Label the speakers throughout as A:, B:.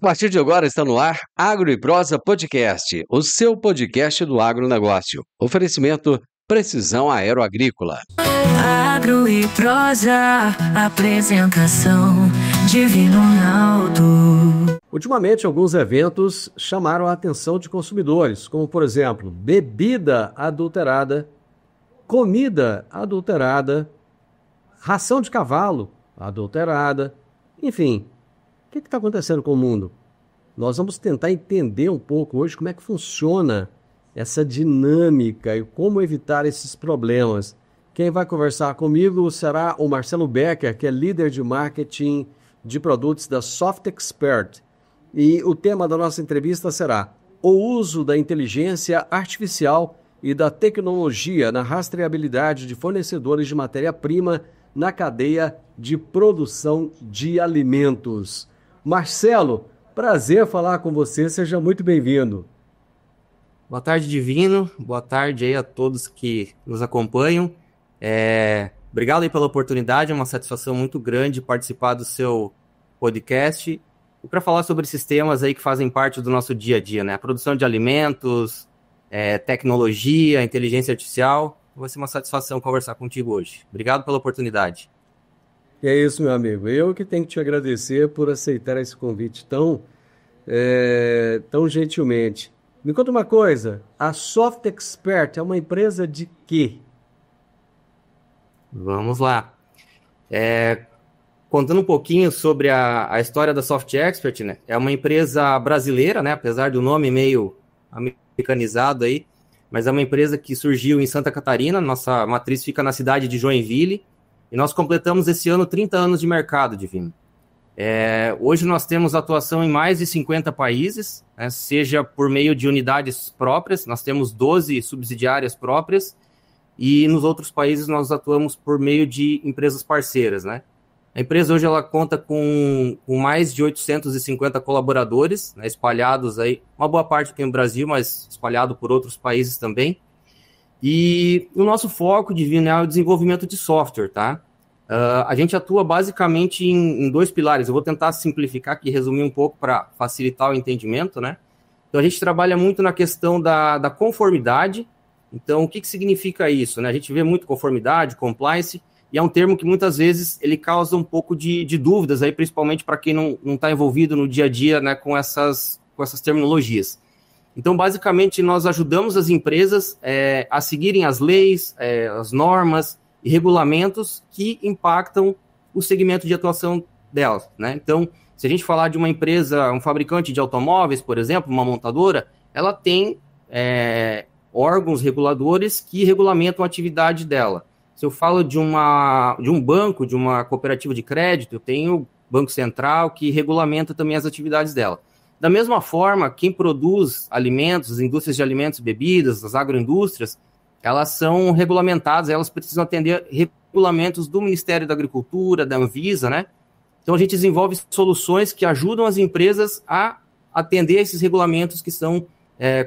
A: A partir de agora está no ar Agro e Prosa Podcast, o seu podcast do agronegócio. Oferecimento Precisão Aeroagrícola.
B: Agro e Prosa, apresentação Divino Ronaldo.
C: Ultimamente, alguns eventos chamaram a atenção de consumidores, como, por exemplo, bebida adulterada, comida adulterada, ração de cavalo adulterada, enfim. O que está acontecendo com o mundo? Nós vamos tentar entender um pouco hoje como é que funciona essa dinâmica e como evitar esses problemas. Quem vai conversar comigo será o Marcelo Becker, que é líder de marketing de produtos da Soft Expert. E o tema da nossa entrevista será o uso da inteligência artificial e da tecnologia na rastreabilidade de fornecedores de matéria-prima na cadeia de produção de alimentos. Marcelo, prazer falar com você, seja muito bem-vindo.
D: Boa tarde, Divino, boa tarde aí a todos que nos acompanham. Obrigado aí pela oportunidade, é uma satisfação muito grande participar do seu podcast e para falar sobre esses temas aí que fazem parte do nosso dia a dia, né? A produção de alimentos, tecnologia, inteligência artificial. Vai ser uma satisfação conversar contigo hoje. Obrigado pela oportunidade.
C: É isso, meu amigo. Eu que tenho que te agradecer por aceitar esse convite tão gentilmente. Me conta uma coisa, a Soft Expert é uma empresa de quê?
D: Vamos lá. Contando um pouquinho sobre a história da Soft Expert, né? É uma empresa brasileira, né? Apesar do nome meio americanizado aí, mas é uma empresa que surgiu em Santa Catarina, nossa matriz fica na cidade de Joinville, e nós completamos esse ano 30 anos de mercado, Divino. Hoje nós temos atuação em mais de 50 países, né, seja por meio de unidades próprias, nós temos 12 subsidiárias próprias, e nos outros países nós atuamos por meio de empresas parceiras, né? A empresa hoje ela conta com mais de 850 colaboradores, né, espalhados aí, uma boa parte aqui no Brasil, mas espalhado por outros países também. E o nosso foco, Divino, é o desenvolvimento de software, tá? A gente atua basicamente em dois pilares. Eu vou tentar simplificar aqui, resumir um pouco para facilitar o entendimento, né? Então, a gente trabalha muito na questão da conformidade. Então, o que significa isso, né? A gente vê muito conformidade, compliance, e é um termo que muitas vezes ele causa um pouco de dúvidas, aí, principalmente para quem não está envolvido no dia a dia, né, com essas terminologias. Então, basicamente, nós ajudamos as empresas a seguirem as leis, as normas e regulamentos que impactam o segmento de atuação delas, né? Então, se a gente falar de uma empresa, um fabricante de automóveis, por exemplo, uma montadora, ela tem órgãos reguladores que regulamentam a atividade dela. Se eu falo de um banco, de uma cooperativa de crédito, eu tenho o Banco Central que regulamenta também as atividades dela. Da mesma forma, quem produz alimentos, as indústrias de alimentos e bebidas, as agroindústrias, elas são regulamentadas, elas precisam atender regulamentos do Ministério da Agricultura, da Anvisa, né? Então, a gente desenvolve soluções que ajudam as empresas a atender esses regulamentos que são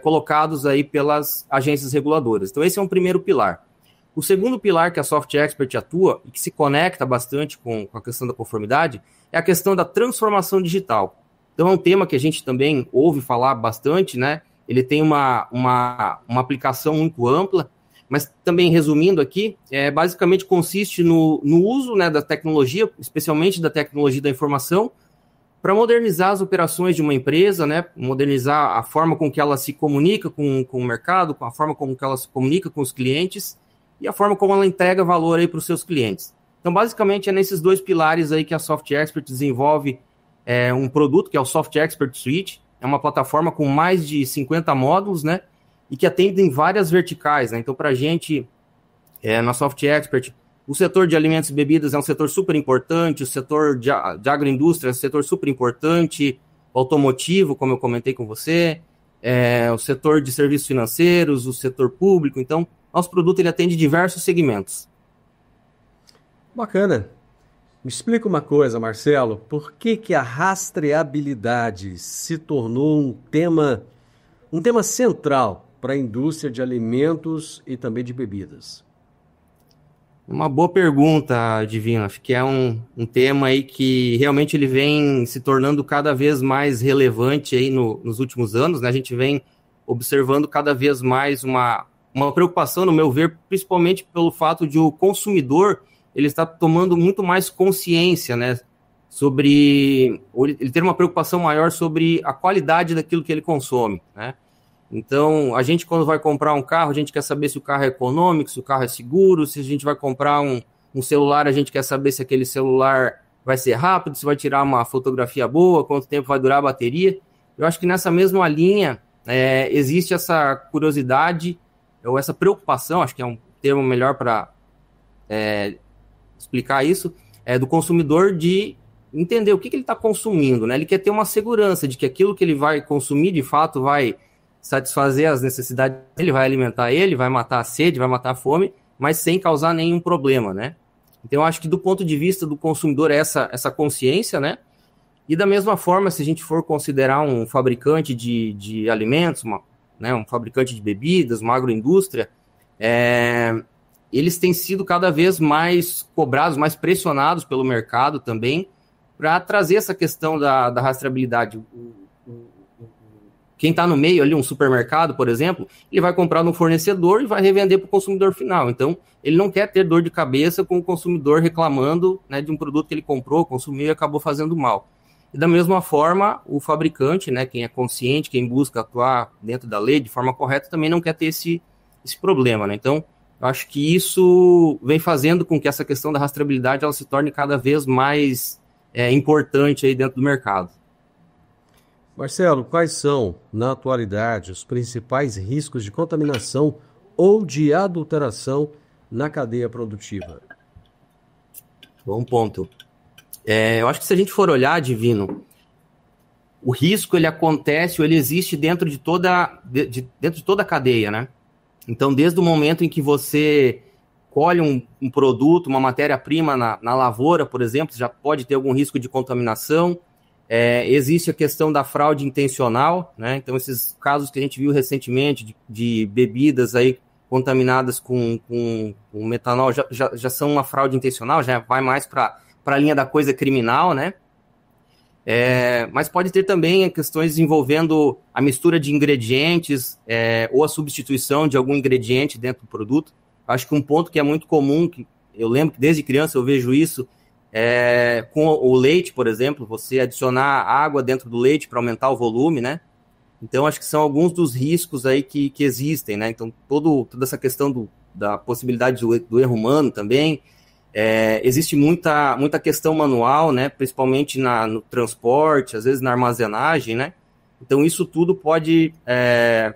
D: colocados aí pelas agências reguladoras. Então, esse é um primeiro pilar. O segundo pilar que a Soft Expert atua e que se conecta bastante com a questão da conformidade é a questão da transformação digital. Então, é um tema que a gente também ouve falar bastante, né? Ele tem uma aplicação muito ampla, mas também, resumindo aqui, basicamente consiste no uso, né, da tecnologia, especialmente da tecnologia da informação, para modernizar as operações de uma empresa, né? Modernizar a forma com que ela se comunica com o mercado, com a forma como que ela se comunica com os clientes e a forma como ela entrega valor aí para os seus clientes. Então, basicamente, é nesses dois pilares aí que a Soft Expert desenvolve um produto que é o Soft Expert Suite, é uma plataforma com mais de 50 módulos, né, e que atende em várias verticais, né? Então, para a gente, na Soft Expert, o setor de alimentos e bebidas é um setor super importante, o setor de agroindústria é um setor super importante, o automotivo, como eu comentei com você, o setor de serviços financeiros, o setor público. Então, nosso produto ele atende diversos segmentos.
C: Bacana. Me explica uma coisa, Marcelo, por que a rastreabilidade se tornou um tema central para a indústria de alimentos e também de bebidas?
D: Uma boa pergunta, Divino. Acho que é um tema aí que realmente ele vem se tornando cada vez mais relevante aí nos últimos anos, né? A gente vem observando cada vez mais uma preocupação, no meu ver, principalmente pelo fato de o consumidor ele está tomando muito mais consciência, né? Sobre ele ter uma preocupação maior sobre a qualidade daquilo que ele consome, né? Então, a gente, quando vai comprar um carro, a gente quer saber se o carro é econômico, se o carro é seguro, se a gente vai comprar um celular, a gente quer saber se aquele celular vai ser rápido, se vai tirar uma fotografia boa, quanto tempo vai durar a bateria. Eu acho que nessa mesma linha existe essa curiosidade, ou essa preocupação, acho que é um termo melhor para explicar isso, do consumidor de entender o que ele está consumindo, né? Ele quer ter uma segurança de que aquilo que ele vai consumir, de fato, vai satisfazer as necessidades dele, vai alimentar ele, vai matar a sede, vai matar a fome, mas sem causar nenhum problema, né? Então, eu acho que do ponto de vista do consumidor, essa consciência, né? E da mesma forma, se a gente for considerar um fabricante de alimentos, um fabricante de bebidas, uma agroindústria, eles têm sido cada vez mais cobrados, mais pressionados pelo mercado também, para trazer essa questão da rastreabilidade. Quem está no meio ali, um supermercado, por exemplo, ele vai comprar no fornecedor e vai revender para o consumidor final. Então, ele não quer ter dor de cabeça com o consumidor reclamando, né, de um produto que ele comprou, consumiu e acabou fazendo mal. E da mesma forma, o fabricante, né, quem é consciente, quem busca atuar dentro da lei de forma correta, também não quer ter esse problema, né? Então, eu acho que isso vem fazendo com que essa questão da rastreabilidade ela se torne cada vez mais importante aí dentro do mercado.
C: Marcelo, quais são, na atualidade, os principais riscos de contaminação ou de adulteração na cadeia produtiva?
D: Bom ponto. Eu acho que se a gente for olhar, Divino, o risco ele acontece ou ele existe dentro de toda a cadeia, né? Então, desde o momento em que você colhe um produto, uma matéria-prima na lavoura, por exemplo, já pode ter algum risco de contaminação. Existe a questão da fraude intencional, né? Então, esses casos que a gente viu recentemente de bebidas aí contaminadas com metanol já são uma fraude intencional, já vai mais para a linha da coisa criminal, né? Mas pode ter também questões envolvendo a mistura de ingredientes ou a substituição de algum ingrediente dentro do produto. Acho que um ponto que é muito comum, que eu lembro que desde criança eu vejo isso, com o leite, por exemplo, você adicionar água dentro do leite para aumentar o volume, né? Então, acho que são alguns dos riscos aí que existem, né? Então, toda essa questão da possibilidade do erro humano também. Existe muita questão manual, né? Principalmente no transporte, às vezes na armazenagem, né? Então, isso tudo pode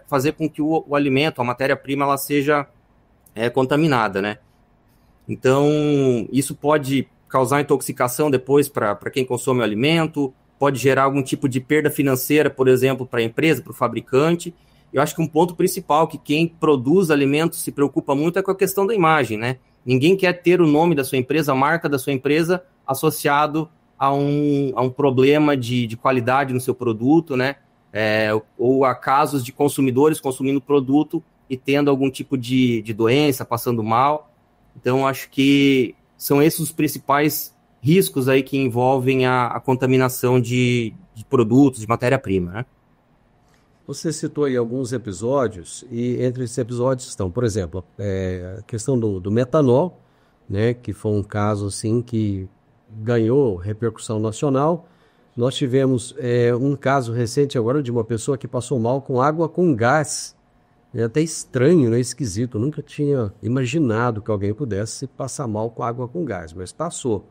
D: fazer com que o alimento, a matéria-prima, ela seja contaminada, né? Então, isso pode causar intoxicação depois para quem consome o alimento, pode gerar algum tipo de perda financeira, por exemplo, para a empresa, para o fabricante. Eu acho que um ponto principal que quem produz alimentos se preocupa muito é com a questão da imagem, né? Ninguém quer ter o nome da sua empresa, a marca da sua empresa associado a um problema de qualidade no seu produto, né? Ou a casos de consumidores consumindo o produto e tendo algum tipo de doença, passando mal. Então, acho que são esses os principais riscos aí que envolvem a contaminação de produtos, de matéria-prima, né?
C: Você citou aí alguns episódios, e entre esses episódios estão, por exemplo, a questão do metanol, né, que foi um caso assim, que ganhou repercussão nacional. Nós tivemos um caso recente agora de uma pessoa que passou mal com água com gás. É até estranho, né? Esquisito. Eu nunca tinha imaginado que alguém pudesse passar mal com água com gás, mas passou.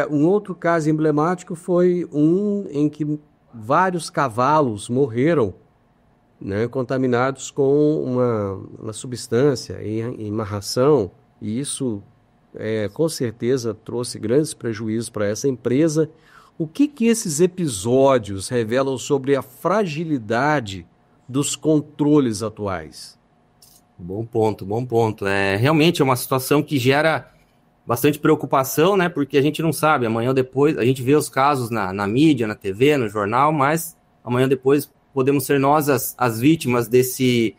C: Um outro caso emblemático foi um em que vários cavalos morreram, né, contaminados com uma substância em uma ração, e isso com certeza trouxe grandes prejuízos para essa empresa. O que esses episódios revelam sobre a fragilidade dos controles atuais?
D: Bom ponto. Realmente é uma situação que gera bastante preocupação, né? Porque a gente não sabe, amanhã ou depois, a gente vê os casos na mídia, na TV, no jornal, mas amanhã ou depois podemos ser nós as vítimas desses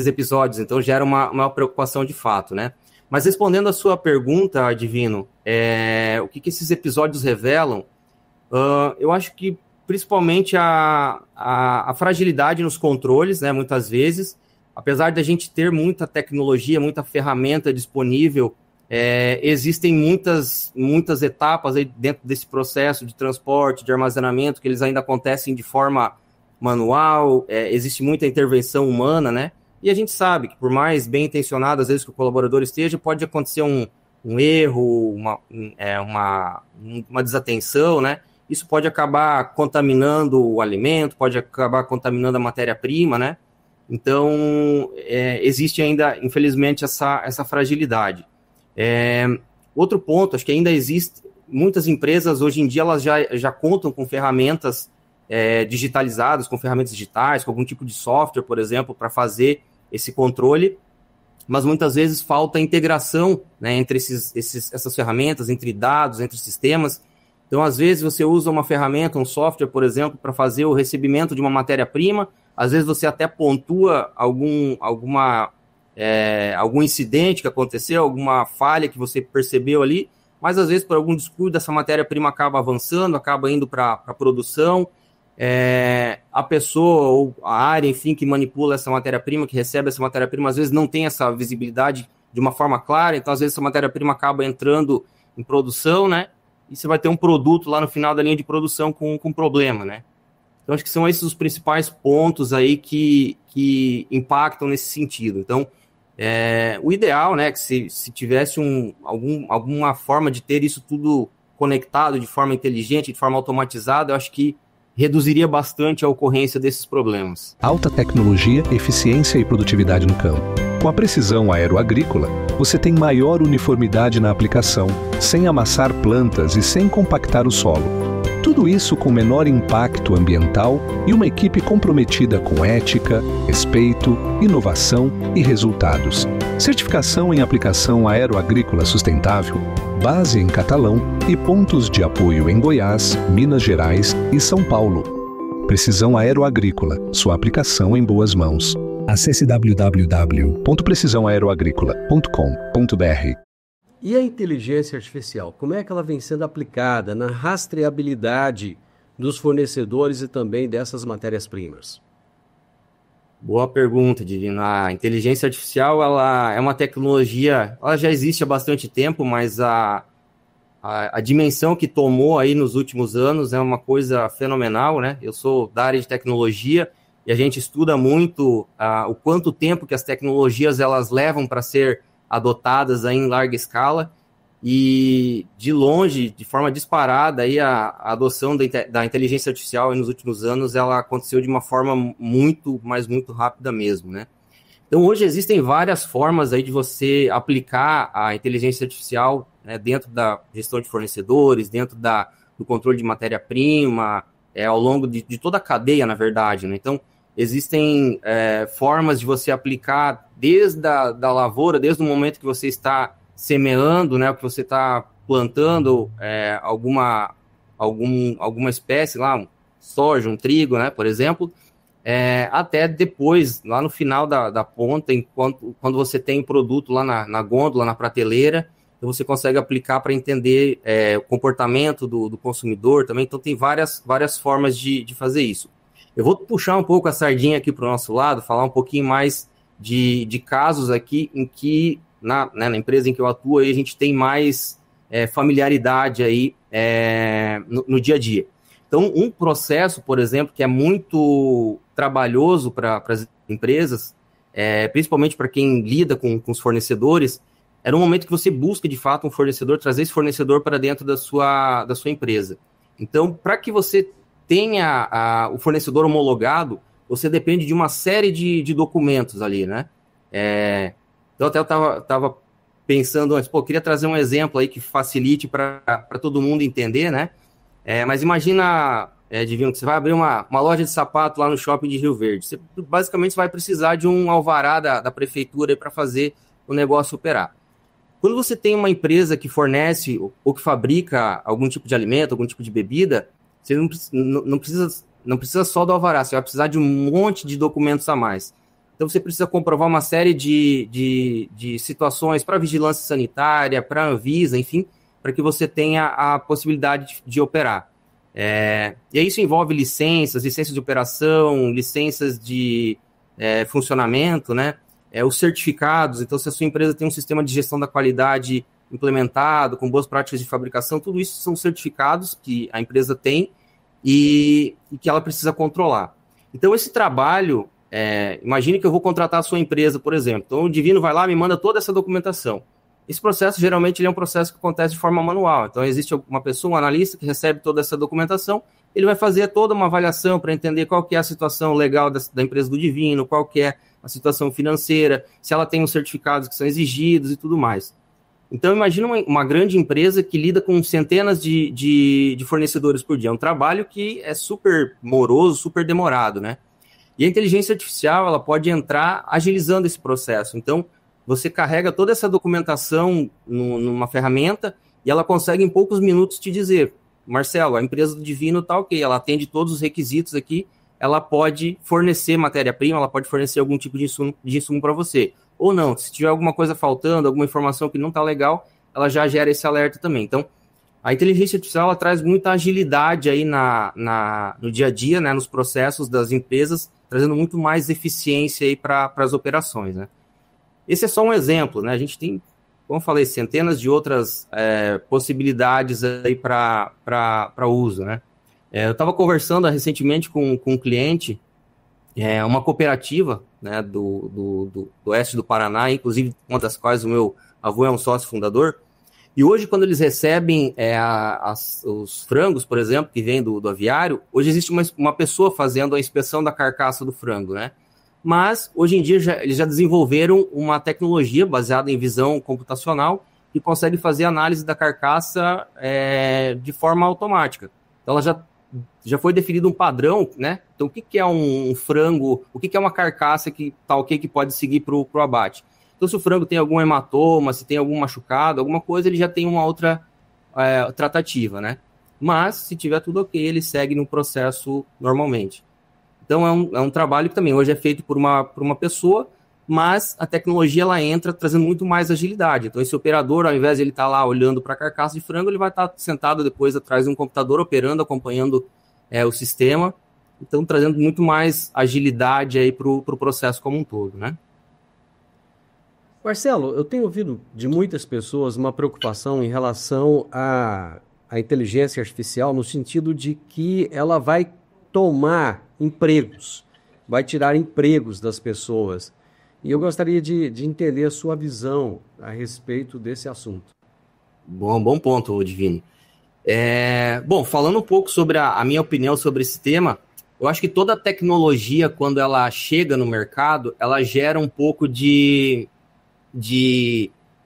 D: episódios. Então gera uma preocupação de fato, né? Mas respondendo a sua pergunta, Divino, o que esses episódios revelam, eu acho que principalmente a fragilidade nos controles, né, muitas vezes, apesar de a gente ter muita tecnologia, muita ferramenta disponível, existem muitas etapas aí dentro desse processo de transporte, de armazenamento, que eles ainda acontecem de forma manual, existe muita intervenção humana, né? E a gente sabe que, por mais bem intencionado, às vezes, que o colaborador esteja, pode acontecer um erro, uma desatenção, né? Isso pode acabar contaminando o alimento, pode acabar contaminando a matéria-prima, né? Então, existe ainda, infelizmente, essa fragilidade. Outro ponto, acho que ainda existe, muitas empresas, hoje em dia, elas já contam com ferramentas digitalizadas, com ferramentas digitais, com algum tipo de software, por exemplo, para fazer esse controle, mas muitas vezes falta integração, né, entre essas ferramentas, entre dados, entre sistemas. Então, às vezes, você usa uma ferramenta, um software, por exemplo, para fazer o recebimento de uma matéria-prima, às vezes você até pontua algum incidente que aconteceu, alguma falha que você percebeu ali, mas às vezes, por algum descuido, essa matéria-prima acaba avançando, acaba indo para a produção. A pessoa ou a área, enfim, que manipula essa matéria-prima, que recebe essa matéria-prima, às vezes não tem essa visibilidade de uma forma clara, então às vezes essa matéria-prima acaba entrando em produção, né? E você vai ter um produto lá no final da linha de produção com problema, né? Então acho que são esses os principais pontos aí que impactam nesse sentido. Então, o ideal, né, que se tivesse alguma forma de ter isso tudo conectado de forma inteligente, de forma automatizada, eu acho que reduziria bastante a ocorrência desses problemas.
E: Alta tecnologia, eficiência e produtividade no campo. Com a precisão aeroagrícola, você tem maior uniformidade na aplicação, sem amassar plantas e sem compactar o solo. Tudo isso com menor impacto ambiental e uma equipe comprometida com ética, respeito, inovação e resultados. Certificação em aplicação aeroagrícola sustentável, base em Catalão e pontos de apoio em Goiás, Minas Gerais e São Paulo. Precisão Aeroagrícola, sua aplicação em boas mãos. Acesse www.precisãoaeroagrícola.com.br.
C: E a inteligência artificial, como é que ela vem sendo aplicada na rastreabilidade dos fornecedores e também dessas matérias-primas?
D: Boa pergunta, Divino. A inteligência artificial, ela é uma tecnologia, ela já existe há bastante tempo, mas a dimensão que tomou aí nos últimos anos é uma coisa fenomenal, né? Eu sou da área de tecnologia e a gente estuda muito o quanto tempo que as tecnologias elas levam para ser adotadas aí em larga escala, e de longe, de forma disparada, aí a adoção da inteligência artificial aí nos últimos anos, ela aconteceu de uma forma muito rápida mesmo, né? Então, hoje existem várias formas aí de você aplicar a inteligência artificial, né, dentro da gestão de fornecedores, dentro do controle de matéria-prima, ao longo de toda a cadeia, na verdade, né? Então, existem formas de você aplicar desde da lavoura, desde o momento que você está semeando, né, que você está plantando alguma espécie lá, um soja, um trigo, né, por exemplo, até depois, lá no final da ponta, quando você tem o produto lá na gôndola, na prateleira, então você consegue aplicar para entender o comportamento do consumidor também. Então tem várias formas de fazer isso. Eu vou puxar um pouco a sardinha aqui para o nosso lado, falar um pouquinho mais de casos aqui em que na empresa em que eu atuo, aí a gente tem mais familiaridade aí, no dia a dia. Então, um processo, por exemplo, que é muito trabalhoso para as empresas, principalmente para quem lida com os fornecedores, era um momento que você busca, de fato, um fornecedor, trazer esse fornecedor para dentro da sua empresa. Então, para que você tenha o fornecedor homologado, você depende de uma série de documentos ali, né? Então, até eu estava pensando antes, queria trazer um exemplo aí que facilite para todo mundo entender, né? Mas imagina, Divino, que você vai abrir uma loja de sapato lá no shopping de Rio Verde. Você basicamente vai precisar de um alvará da prefeitura para fazer o negócio operar. Quando você tem uma empresa que fornece ou que fabrica algum tipo de alimento, algum tipo de bebida, você não precisa só do alvará, você vai precisar de um monte de documentos a mais. Então, você precisa comprovar uma série de situações para vigilância sanitária, para a Anvisa, enfim, para que você tenha a possibilidade de operar. E aí isso envolve licenças de operação, licenças de funcionamento, né? Os certificados. Então, se a sua empresa tem um sistema de gestão da qualidade implementado, com boas práticas de fabricação, tudo isso são certificados que a empresa tem e que ela precisa controlar. Então, esse trabalho, imagine que eu vou contratar a sua empresa, por exemplo. Então, o Divino vai lá e me manda toda essa documentação. Esse processo, geralmente, ele é um processo que acontece de forma manual. Então, existe uma pessoa, um analista, que recebe toda essa documentação, ele vai fazer toda uma avaliação para entender qual que é a situação legal da empresa do Divino, qual que é a situação financeira, se ela tem os certificados que são exigidos e tudo mais. Então, imagina uma grande empresa que lida com centenas de fornecedores por dia. É um trabalho que é super moroso, super demorado, né? E a inteligência artificial, ela pode entrar agilizando esse processo. Então, você carrega toda essa documentação numa ferramenta e ela consegue em poucos minutos te dizer: Marcelo, a empresa do Divino está ok, ela atende todos os requisitos aqui, ela pode fornecer matéria-prima, ela pode fornecer algum tipo de insumo para você. Ou não, se tiver alguma coisa faltando, alguma informação que não está legal, ela já gera esse alerta também. Então, a inteligência artificial ela traz muita agilidade aí no dia a dia, né, nos processos das empresas, trazendo muito mais eficiência aí para as operações, né? Esse é só um exemplo, né? A gente tem, como eu falei, centenas de outras possibilidades aí para uso, né? Eu estava conversando recentemente com um cliente, uma cooperativa, né, do oeste do Paraná, inclusive uma das quais o meu avô é um sócio fundador. E hoje, quando eles recebem os frangos, por exemplo, que vêm do aviário, hoje existe uma pessoa fazendo a inspeção da carcaça do frango, né? Mas, hoje em dia, eles já desenvolveram uma tecnologia baseada em visão computacional que consegue fazer análise da carcaça de forma automática. Então, ela já foi definido um padrão, né? Então, o que é um frango, o que é uma carcaça que tá ok, que pode seguir para o abate? Então, se o frango tem algum hematoma, se tem algum machucado, alguma coisa, ele já tem uma outra tratativa, né? Mas, se tiver tudo ok, ele segue no processo normalmente. Então, é um trabalho que também hoje é feito por uma pessoa, mas a tecnologia ela entra trazendo muito mais agilidade. Então, esse operador, ao invés de ele estar lá olhando para a carcaça de frango, ele vai estar sentado depois atrás de um computador, operando, acompanhando o sistema. Então, trazendo muito mais agilidade aí para o processo como um todo, né?
C: Marcelo, eu tenho ouvido de muitas pessoas uma preocupação em relação à inteligência artificial, no sentido de que ela vai tomar empregos, vai tirar empregos das pessoas. E eu gostaria de entender a sua visão a respeito desse assunto.
D: Bom ponto, Divino. Bom, falando um pouco sobre a minha opinião sobre esse tema, eu acho que toda tecnologia, quando ela chega no mercado, ela gera um pouco de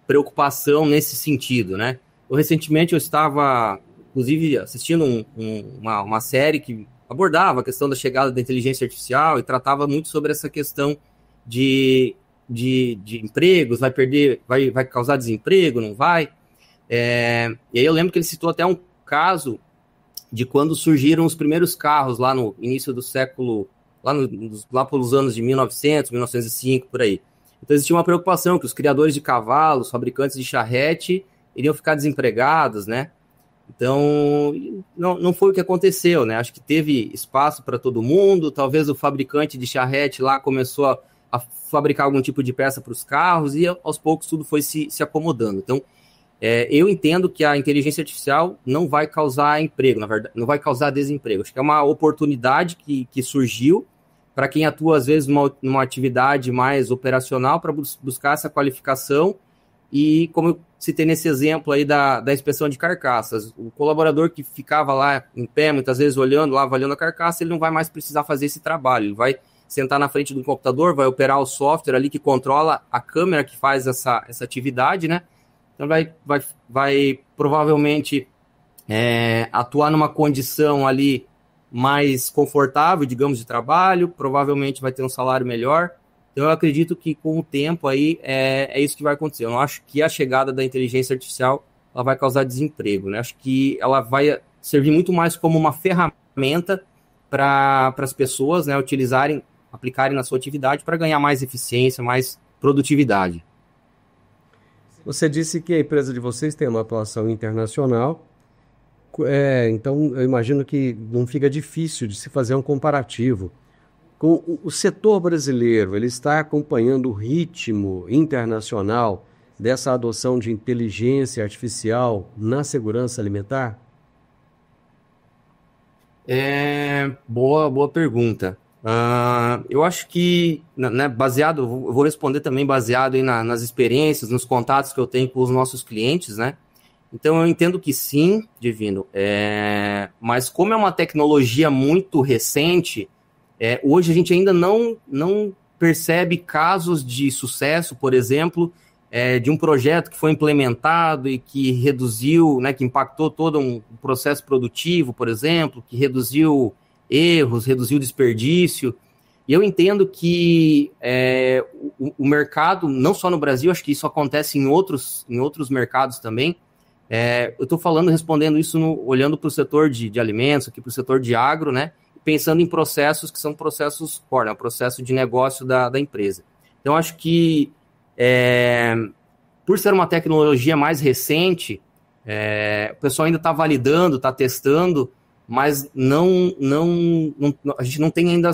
D: preocupação nesse sentido, né? Recentemente eu estava, inclusive, assistindo uma série que abordava a questão da chegada da inteligência artificial e tratava muito sobre essa questão de empregos, vai causar desemprego, não vai? E aí eu lembro que ele citou até um caso de quando surgiram os primeiros carros lá no início do século, lá pelos anos de 1900, 1905, por aí. Então existia uma preocupação que os criadores de cavalos, fabricantes de charrete, iriam ficar desempregados, né? Então, não foi o que aconteceu, né? Acho que teve espaço para todo mundo, talvez o fabricante de charrete lá começou a fabricar algum tipo de peça para os carros e aos poucos tudo foi se acomodando. Então, eu entendo que a inteligência artificial não vai causar emprego, na verdade, não vai causar desemprego. Acho que é uma oportunidade que surgiu para quem atua, às vezes, numa atividade mais operacional para buscar essa qualificação. E como eu citei nesse exemplo aí da inspeção de carcaças, o colaborador que ficava lá em pé, muitas vezes avaliando a carcaça, ele não vai mais precisar fazer esse trabalho. Ele vai sentar na frente do computador, vai operar o software ali que controla a câmera que faz essa atividade, né? Então vai provavelmente atuar numa condição ali mais confortável, digamos, de trabalho, provavelmente vai ter um salário melhor. Então eu acredito que com o tempo aí é isso que vai acontecer. Eu não acho que a chegada da inteligência artificial ela vai causar desemprego, né? Acho que ela vai servir muito mais como uma ferramenta para as pessoas, né, utilizarem aplicarem na sua atividade para ganhar mais eficiência, mais produtividade.
C: Você disse que a empresa de vocês tem uma atuação internacional, então eu imagino que não fica difícil de se fazer um comparativo. Com o setor brasileiro, ele está acompanhando o ritmo internacional dessa adoção de inteligência artificial na segurança alimentar?
D: Boa pergunta. Eu acho que, né, eu vou responder também baseado aí nas experiências, nos contatos que eu tenho com os nossos clientes, né? Então, eu entendo que sim, Divino, mas como é uma tecnologia muito recente, hoje a gente ainda não percebe casos de sucesso, por exemplo, de um projeto que foi implementado e que reduziu, né, que impactou todo um processo produtivo, por exemplo, que reduziu erros, reduziu desperdício. E eu entendo que o mercado, não só no Brasil, acho que isso acontece em outros mercados também. Eu estou respondendo isso olhando para o setor de alimentos, aqui para o setor de agro, né? Pensando em processos que são processos core, né, o processo de negócio da empresa. Então, acho que por ser uma tecnologia mais recente, o pessoal ainda está validando, está testando, mas a gente não tem ainda,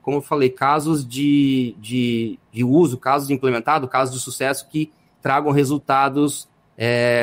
D: como eu falei, casos de uso, casos de implementado, casos de sucesso que tragam resultados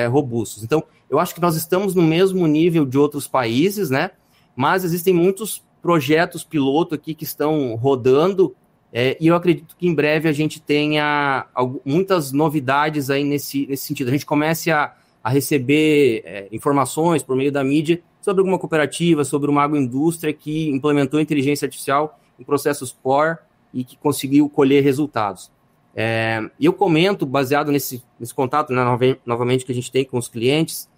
D: robustos. Então, eu acho que nós estamos no mesmo nível de outros países, né? Mas existem muitos projetos piloto aqui que estão rodando, e eu acredito que em breve a gente tenha muitas novidades aí nesse sentido. A gente comece a receber informações por meio da mídia sobre alguma cooperativa, sobre uma agroindústria que implementou inteligência artificial em processos core e que conseguiu colher resultados. E eu comento, baseado nesse contato, né, novamente, que a gente tem com os clientes.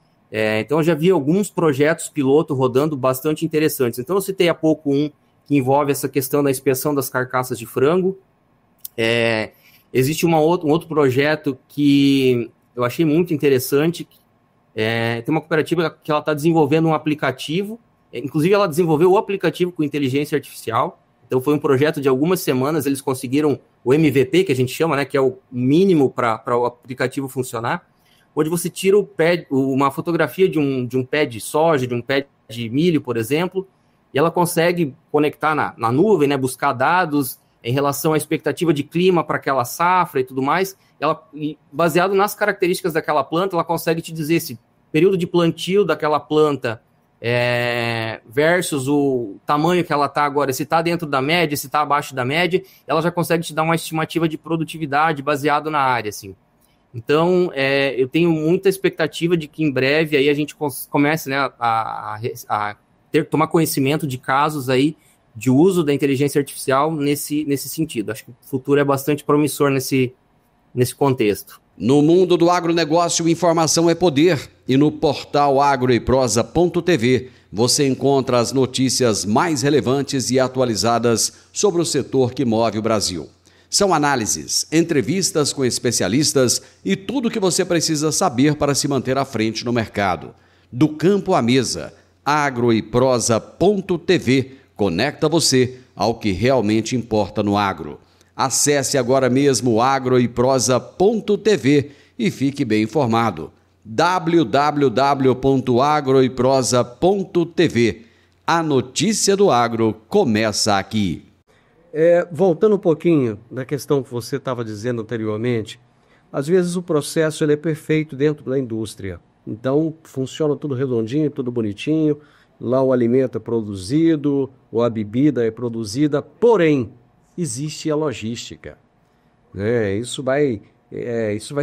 D: Então, eu já vi alguns projetos piloto rodando bastante interessantes. Então, eu citei há pouco um que envolve essa questão da inspeção das carcaças de frango. Existe um outro projeto que eu achei muito interessante. Tem uma cooperativa que ela está desenvolvendo um aplicativo. Inclusive, ela desenvolveu o aplicativo com inteligência artificial. Então, foi um projeto de algumas semanas. Eles conseguiram o MVP, que a gente chama, né, que é o mínimo para o aplicativo funcionar, onde você tira uma fotografia de um pé de soja, de um pé de milho, por exemplo, e ela consegue conectar na nuvem, né, buscar dados em relação à expectativa de clima para aquela safra e tudo mais. E baseado nas características daquela planta, ela consegue te dizer esse período de plantio daquela planta versus o tamanho que ela está agora, se está dentro da média, se está abaixo da média, ela já consegue te dar uma estimativa de produtividade baseado na área, assim. Então, eu tenho muita expectativa de que em breve aí a gente comece, né, a tomar conhecimento de casos aí de uso da inteligência artificial nesse sentido. Acho que o futuro é bastante promissor nesse contexto.
A: No mundo do agronegócio, informação é poder. E no portal agroeprosa.tv você encontra as notícias mais relevantes e atualizadas sobre o setor que move o Brasil. São análises, entrevistas com especialistas e tudo o que você precisa saber para se manter à frente no mercado. Do campo à mesa, agroeprosa.tv conecta você ao que realmente importa no agro. Acesse agora mesmo agroeprosa.tv e fique bem informado. www.agroeprosa.tv. A notícia do agro começa aqui.
C: Voltando um pouquinho da questão que você estava dizendo anteriormente, às vezes o processo ele é perfeito dentro da indústria. Então, funciona tudo redondinho, tudo bonitinho, lá o alimento é produzido, ou a bebida é produzida, porém, existe a logística. Isso vai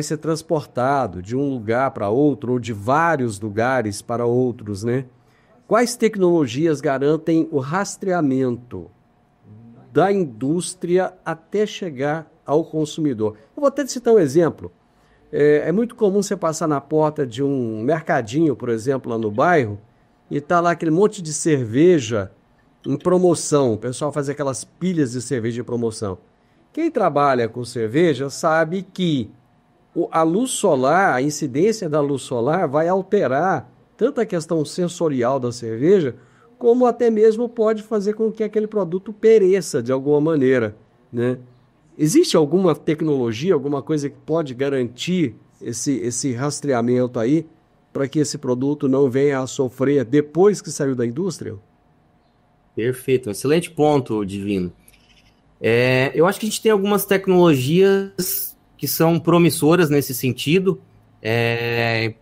C: ser transportado de um lugar para outro, ou de vários lugares para outros, né? Quais tecnologias garantem o rastreamento da indústria até chegar ao consumidor? Eu vou até citar um exemplo. É muito comum você passar na porta de um mercadinho, por exemplo, lá no bairro, e tá lá aquele monte de cerveja em promoção. O pessoal faz aquelas pilhas de cerveja em promoção. Quem trabalha com cerveja sabe que a luz solar, a incidência da luz solar vai alterar tanto a questão sensorial da cerveja, como até mesmo pode fazer com que aquele produto pereça de alguma maneira, né? Existe alguma tecnologia, alguma coisa que pode garantir esse rastreamento aí para que esse produto não venha a sofrer depois que saiu da indústria?
D: Perfeito, um excelente ponto, Divino. Eu acho que a gente tem algumas tecnologias que são promissoras nesse sentido,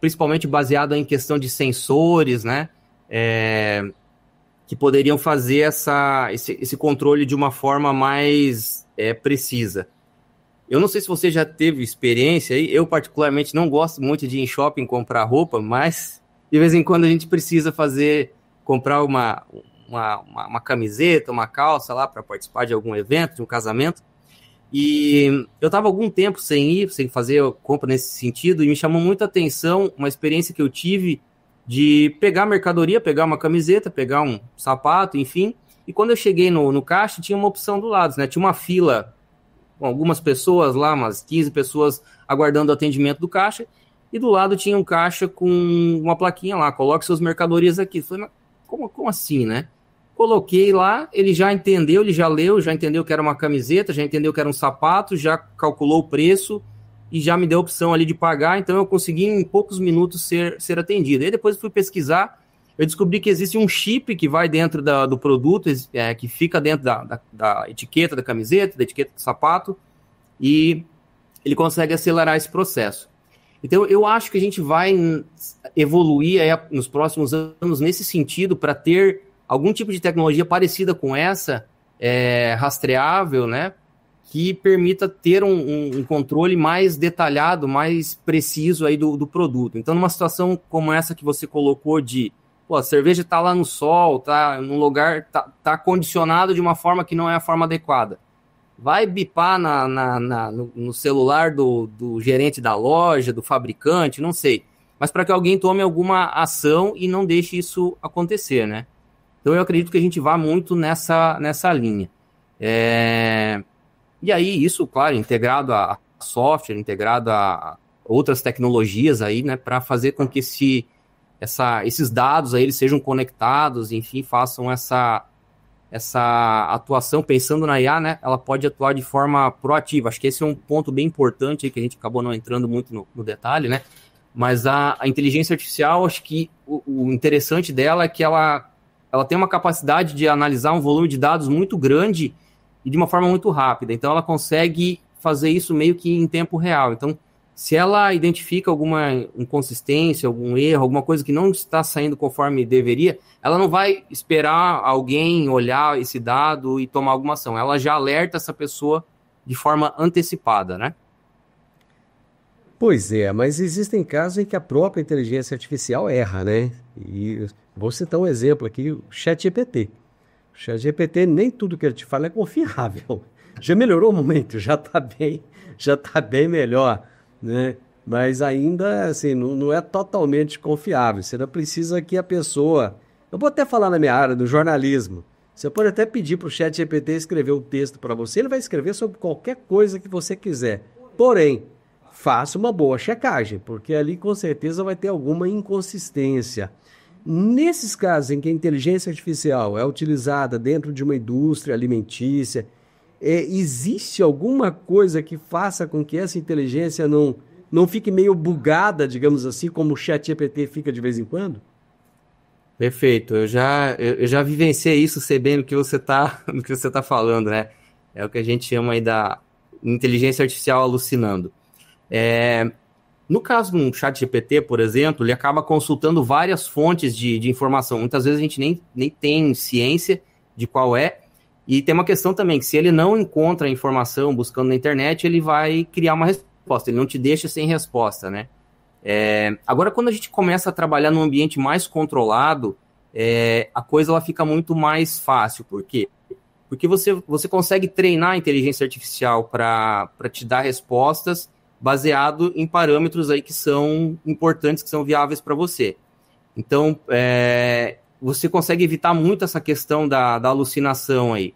D: principalmente baseado em questão de sensores, né? Que poderiam fazer esse controle de uma forma mais precisa. Eu não sei se você já teve experiência aí, eu particularmente não gosto muito de ir em shopping comprar roupa, mas de vez em quando a gente precisa comprar uma camiseta, uma calça lá para participar de algum evento, de um casamento. E eu estava algum tempo sem fazer compra nesse sentido, e me chamou muita atenção uma experiência que eu tive de pegar mercadoria, pegar uma camiseta, pegar um sapato, enfim. E quando eu cheguei no caixa, tinha uma opção do lado, né? Tinha uma fila com algumas pessoas lá, umas 15 pessoas aguardando o atendimento do caixa, e do lado tinha um caixa com uma plaquinha lá, coloque suas mercadorias aqui. Eu falei, mas como assim, né? Coloquei lá, ele já entendeu, ele já leu, já entendeu que era uma camiseta, já entendeu que era um sapato, já calculou o preço e já me deu a opção ali de pagar, então eu consegui em poucos minutos ser atendido. E depois eu fui pesquisar, eu descobri que existe um chip que vai dentro do produto, que fica dentro da etiqueta da camiseta, da etiqueta do sapato, e ele consegue acelerar esse processo. Então eu acho que a gente vai evoluir nos próximos anos nesse sentido para ter algum tipo de tecnologia parecida com essa, rastreável, né, que permita ter um controle mais detalhado, mais preciso aí do produto. Então, numa situação como essa que você colocou a cerveja está lá no sol, está num lugar, tá condicionado de uma forma que não é a forma adequada. Vai bipar no celular do gerente da loja, do fabricante, não sei. Mas para que alguém tome alguma ação e não deixe isso acontecer, né? Então, eu acredito que a gente vá muito nessa linha. E aí, isso, claro, integrado a software, integrado a outras tecnologias aí, né, para fazer com que esses dados aí eles sejam conectados, enfim, façam essa atuação, pensando na IA, né, ela pode atuar de forma proativa. Acho que esse é um ponto bem importante aí, que a gente acabou não entrando muito no detalhe, né, mas a inteligência artificial, acho que o interessante dela é que ela tem uma capacidade de analisar um volume de dados muito grande e de uma forma muito rápida. Então, ela consegue fazer isso meio que em tempo real. Então, se ela identifica alguma inconsistência, algum erro, alguma coisa que não está saindo conforme deveria, ela não vai esperar alguém olhar esse dado e tomar alguma ação. Ela já alerta essa pessoa de forma antecipada, né?
C: Pois é, mas existem casos em que a própria inteligência artificial erra, né? E vou citar um exemplo aqui, o ChatGPT. O ChatGPT, nem tudo que ele te fala é confiável. Já melhorou muito, já está bem melhor, né? Mas ainda, assim, não é totalmente confiável. Você ainda precisa que a pessoa... Eu vou até falar na minha área do jornalismo. Você pode até pedir para o ChatGPT escrever um texto para você, ele vai escrever sobre qualquer coisa que você quiser. Porém, faça uma boa checagem, porque ali com certeza vai ter alguma inconsistência. Nesses casos em que a inteligência artificial é utilizada dentro de uma indústria alimentícia, existe alguma coisa que faça com que essa inteligência não fique meio bugada, digamos assim, como o ChatGPT fica de vez em quando?
D: Perfeito, eu já vivenciei isso, sabendo o que você tá falando, né? É o que a gente chama aí da inteligência artificial alucinando. No caso de um ChatGPT, por exemplo, ele acaba consultando várias fontes de informação. Muitas vezes a gente nem tem ciência de qual é. E tem uma questão também, que se ele não encontra a informação buscando na internet, ele vai criar uma resposta. Ele não te deixa sem resposta, né? Agora, quando a gente começa a trabalhar num ambiente mais controlado, a coisa ela fica muito mais fácil. Por quê? Porque você consegue treinar a inteligência artificial para te dar respostas baseado em parâmetros aí que são importantes, que são viáveis para você. Então, você consegue evitar muito essa questão da alucinação aí.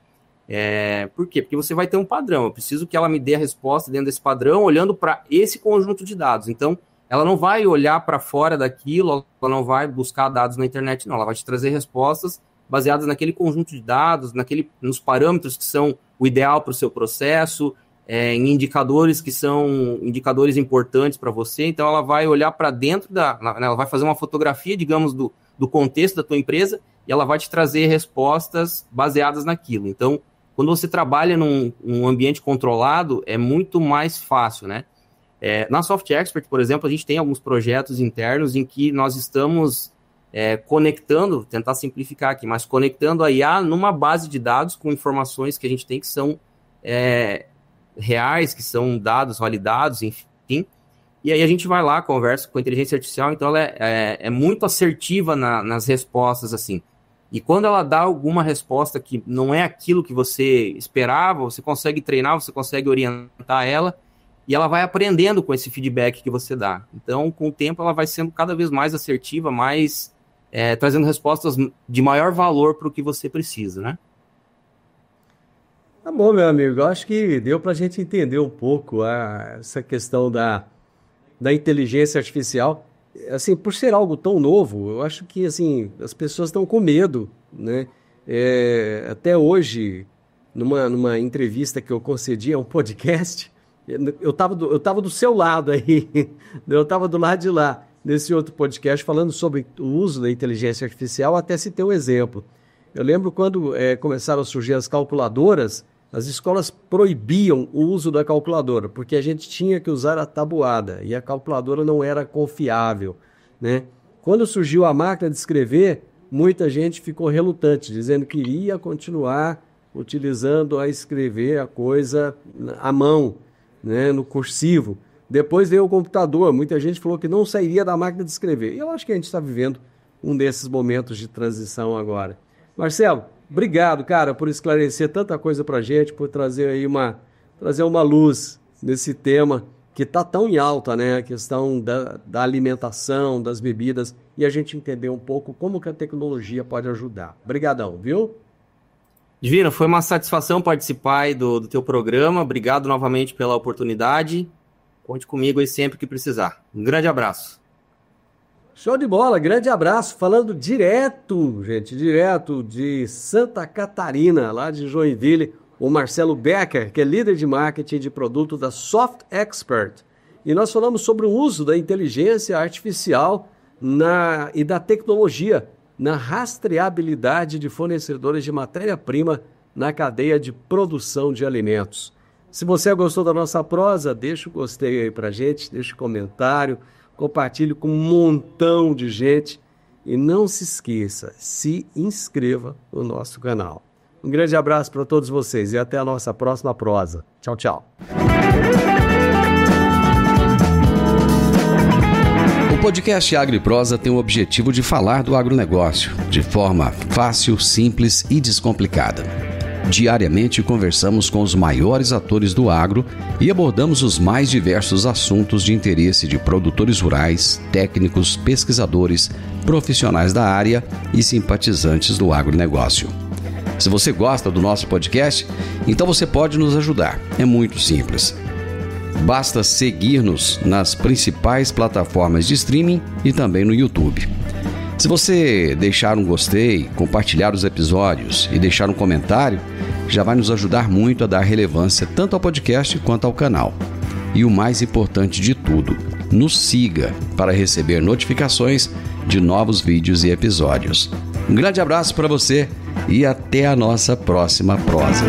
D: Por quê? Porque você vai ter um padrão. Eu preciso que ela me dê a resposta dentro desse padrão, olhando para esse conjunto de dados. Então, ela não vai olhar para fora daquilo, ela não vai buscar dados na internet, não. Ela vai te trazer respostas baseadas naquele conjunto de dados, nos parâmetros que são o ideal para o seu processo, em indicadores que são indicadores importantes para você. Então, ela vai olhar para dentro ela vai fazer uma fotografia, digamos, do contexto da tua empresa, e ela vai te trazer respostas baseadas naquilo. Então, quando você trabalha num ambiente controlado, é muito mais fácil, né? Na Soft Expert, por exemplo, a gente tem alguns projetos internos em que nós estamos conectando, tentar simplificar aqui, mas conectando a IA numa base de dados com informações que a gente tem que são reais, que são dados validados, enfim. E aí a gente vai lá, conversa com a inteligência artificial, então ela é muito assertiva nas respostas, assim. E quando ela dá alguma resposta que não é aquilo que você esperava, você consegue treinar, você consegue orientar ela, e ela vai aprendendo com esse feedback que você dá. Então, com o tempo, ela vai sendo cada vez mais assertiva, mais trazendo respostas de maior valor para o que você precisa, né?
C: Tá bom, meu amigo. Eu acho que deu para a gente entender um pouco essa questão da inteligência artificial. Assim, por ser algo tão novo, eu acho que assim, as pessoas estão com medo, né? Até hoje, numa entrevista que eu concedi a um podcast, eu tava do seu lado aí, eu estava do lado de lá, nesse outro podcast, falando sobre o uso da inteligência artificial, até citei um exemplo. Eu lembro quando começaram a surgir as calculadoras, as escolas proibiam o uso da calculadora, porque a gente tinha que usar a tabuada, e a calculadora não era confiável, né? Quando surgiu a máquina de escrever, muita gente ficou relutante, dizendo que iria continuar utilizando a escrever a coisa à mão, né, no cursivo. Depois veio o computador, muita gente falou que não sairia da máquina de escrever. E eu acho que a gente está vivendo um desses momentos de transição agora. Marcelo, obrigado, cara, por esclarecer tanta coisa para a gente, por trazer aí uma luz nesse tema que está tão em alta, né? A questão da alimentação, das bebidas, e a gente entender um pouco como que a tecnologia pode ajudar. Obrigadão, viu?
D: Divino, foi uma satisfação participar aí do teu programa. Obrigado novamente pela oportunidade. Conte comigo aí sempre que precisar. Um grande abraço.
C: Show de bola, grande abraço, falando direto de Santa Catarina, lá de Joinville, o Marcelo Becker, que é líder de marketing de produto da Soft Expert. E nós falamos sobre o uso da inteligência artificial e da tecnologia na rastreabilidade de fornecedores de matéria-prima na cadeia de produção de alimentos. Se você gostou da nossa prosa, deixa o gostei aí pra gente, deixa o comentário, compartilhe com um montão de gente e não se esqueça, se inscreva no nosso canal. Um grande abraço para todos vocês e até a nossa próxima prosa. Tchau, tchau.
A: O podcast Agro e Prosa tem o objetivo de falar do agronegócio de forma fácil, simples e descomplicada. Diariamente conversamos com os maiores atores do agro e abordamos os mais diversos assuntos de interesse de produtores rurais, técnicos, pesquisadores, profissionais da área e simpatizantes do agronegócio. Se você gosta do nosso podcast, então você pode nos ajudar. É muito simples. Basta seguir-nos nas principais plataformas de streaming e também no YouTube. Se você deixar um gostei, compartilhar os episódios e deixar um comentário, já vai nos ajudar muito a dar relevância tanto ao podcast quanto ao canal. E o mais importante de tudo, nos siga para receber notificações de novos vídeos e episódios. Um grande abraço para você e até a nossa próxima prosa.